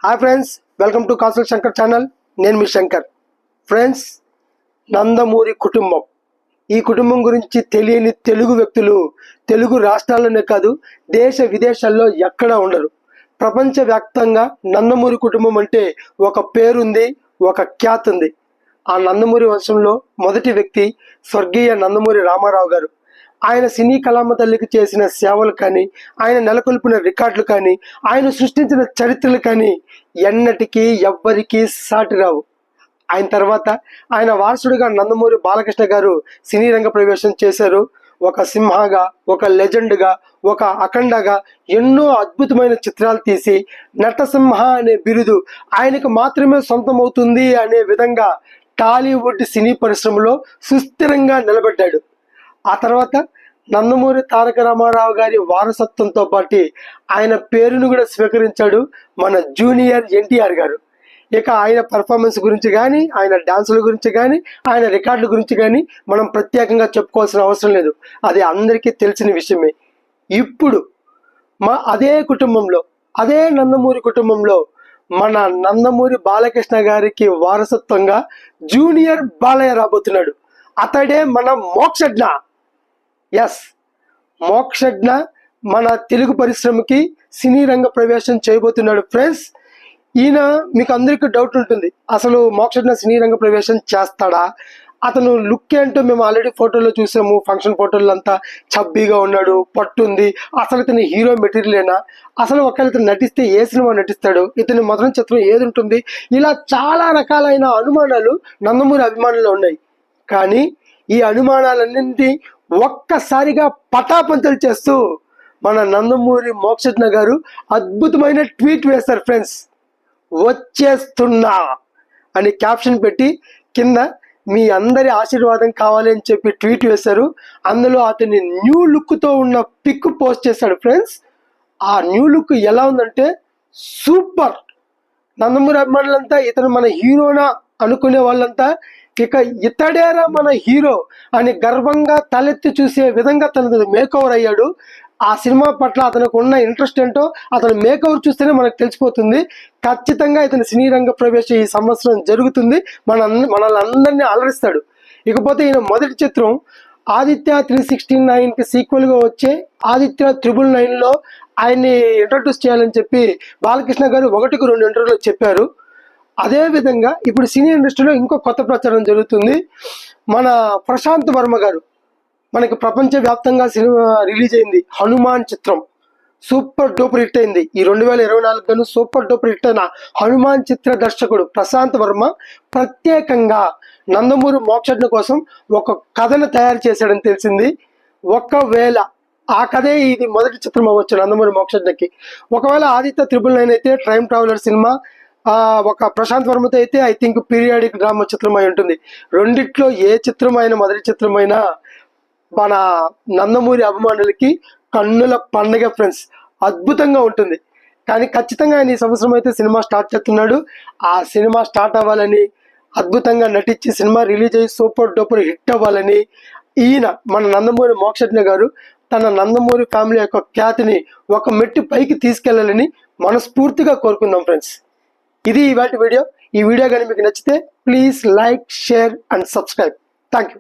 Hi friends, welcome to కాసుల Shankar channel. నేను మీ Shankar. Friends, Nandamuri కుటుంబం, ఈ కుటుంబం గురించి తెలియని తెలుగు వ్యక్తులు తెలుగు రాష్ట్రాల్లోనే కాదు దేశ విదేశాల్లో ఎక్కడా ఉండరు. ప్రపంచవ్యాప్తంగా నందమూరి కుటుంబం అంటే ఒక పేరుంది, ఒక ఖ్యాతి ఉంది. ఆ నందమూరి వంశంలో మొదటి వ్యక్తి స్వర్గీయ నందమూరి రామారావు గారు. ఆయన సినీ కళామ తల్లికి చేసిన సేవలు కానీ, ఆయన నెలకొల్పిన రికార్డులు కానీ, ఆయన సృష్టించిన చరిత్రలు కానీ ఎన్నటికీ ఎవ్వరికీ సాటి రావు. ఆయన తర్వాత ఆయన వారసుడిగా నందమూరి బాలకృష్ణ గారు సినీ రంగ ప్రవేశం చేశారు. ఒక సింహగా, ఒక లెజెండ్గా, ఒక అఖండగా ఎన్నో అద్భుతమైన చిత్రాలు తీసి నటసింహ అనే బిరుదు ఆయనకు మాత్రమే సొంతమవుతుంది అనే విధంగా టాలీవుడ్ సినీ పరిశ్రమలో సుస్థిరంగా నిలబడ్డాడు. ఆ తర్వాత నందమూరి తారక రామారావు గారి వారసత్వంతో పాటు ఆయన పేరును కూడా స్వీకరించాడు మన జూనియర్ ఎన్టీఆర్ గారు. ఇక ఆయన పర్ఫార్మెన్స్ గురించి కానీ, ఆయన డాన్సుల గురించి కానీ, ఆయన రికార్డుల గురించి కానీ మనం ప్రత్యేకంగా చెప్పుకోవాల్సిన అవసరం లేదు, అది అందరికీ తెలిసిన విషయమే. ఇప్పుడు అదే కుటుంబంలో, అదే నందమూరి కుటుంబంలో మన నందమూరి బాలకృష్ణ గారికి వారసత్వంగా జూనియర్ బాలయ్య రాబోతున్నాడు. అతడే మన మోక్షజ్ఞ. ఎస్, మోక్షజ్ఞ మన తెలుగు పరిశ్రమకి సినీ రంగ ప్రవేశం చేయబోతున్నాడు. ఫ్రెండ్స్, ఈయన మీకు అందరికీ డౌట్ ఉంటుంది, అసలు మోక్షజ్ఞ సినీ రంగ ప్రవేశం చేస్తాడా? అతను లుక్ ఏంటో మేము ఆల్రెడీ ఫోటోలో చూసాము, ఫంక్షన్ ఫోటోలు అంతా చబ్బీగా ఉన్నాడు, పట్టుంది. అసలు ఇతని హీరో మెటీరియలేనా? అసలు ఒకవేళ ఇతను నటిస్తే ఏ సినిమా నటిస్తాడు? ఇతని మొదటి చిత్రం ఏది ఉంటుంది? ఇలా చాలా రకాలైన అనుమానాలు నందమూరి అభిమానుల్లో ఉన్నాయి. కానీ ఈ అనుమానాలన్నింటినీ ఒక్కసారిగా పటాపంచలు చేస్తూ మన నందమూరి మోక్షజ్ఞ గారు అద్భుతమైన ట్వీట్ వేశారు. ఫ్రెండ్స్, వచ్చేస్తున్నా అని క్యాప్షన్ పెట్టి కింద మీ అందరి ఆశీర్వాదం కావాలి అని చెప్పి ట్వీట్ వేశారు. అందులో అతని న్యూ లుక్తో ఉన్న పిక్ పోస్ట్ చేశాడు. ఫ్రెండ్స్, ఆ న్యూ లుక్ ఎలా ఉందంటే సూపర్. నందమూరి అభిమానులంతా ఇతను మన హీరోనా అనుకునే వాళ్ళంతా ఇక ఇతడేరా మన హీరో అని గర్వంగా తలెత్తి చూసే విధంగా తనది మేకవర్ అయ్యాడు. ఆ సినిమా పట్ల అతనికి ఉన్న ఇంట్రెస్ట్ ఏంటో అతను మేకవర్ చూస్తేనే మనకు తెలిసిపోతుంది. ఖచ్చితంగా ఇతని సినీ రంగ ప్రవేశం ఈ సంవత్సరం జరుగుతుంది. మనల్ని అందరినీ అలరిస్తాడు. ఇకపోతే ఈయన మొదటి చిత్రం ఆదిత్య 369కి సీక్వెల్గా వచ్చే ఆదిత్య 999లో ఆయన్ని ఇంట్రడ్యూస్ చేయాలని చెప్పి బాలకృష్ణ గారు 1-2 ఇంటర్వ్యూలో చెప్పారు. అదేవిధంగా ఇప్పుడు సినీ ఇండస్ట్రీలో ఇంకో కొత్త ప్రచారం జరుగుతుంది. మన ప్రశాంత్ వర్మ గారు, మనకి ప్రపంచవ్యాప్తంగా సినిమా రిలీజ్ అయింది హనుమాన్ చిత్రం, సూపర్ డూపర్ హిట్ అయింది. ఈ 2024 సూపర్ డూపర్ హిట్ అయిన హనుమాన్ చిత్ర దర్శకుడు ప్రశాంత్ వర్మ ప్రత్యేకంగా నందమూరి మోక్షజ్ఞ కోసం ఒక కథను తయారు చేశాడని తెలిసింది. ఒకవేళ ఆ కథే ఇది మొదటి చిత్రం అవ్వచ్చు నందమూరి మోక్షజ్ఞకి. ఒకవేళ ఆదిత్య 999 అయితే టైం ట్రావెలర్ సినిమా, ఒక ప్రశాంత్ వర్మతో అయితే ఐ థింక్ పీరియాడిక్ డ్రామా చిత్రం అయి ఉంటుంది. రెండిట్లో ఏ చిత్రమైనా, మొదటి చిత్రమైనా మన నందమూరి అభిమానులకి కన్నుల పండుగ. ఫ్రెండ్స్, అద్భుతంగా ఉంటుంది. కానీ ఖచ్చితంగా ఆయన ఈ సంవత్సరం అయితే సినిమా స్టార్ట్ చేస్తున్నాడు. ఆ సినిమా స్టార్ట్ అవ్వాలని, అద్భుతంగా నటించి సినిమా రిలీజ్ అయ్యి సూపర్ డూపర్ హిట్ అవ్వాలని ఈయన మన నందమూరి మోక్షజ్ఞ గారు తన నందమూరి ఫ్యామిలీ యొక్క ఖ్యాతిని ఒక మెట్టు పైకి తీసుకెళ్లాలని మనస్ఫూర్తిగా కోరుకుందాం. ఫ్రెండ్స్, ఇది ఇవాల్టి వీడియో. ఈ వీడియో కానీ మీకు నచ్చితే please like, share and subscribe. Thank you.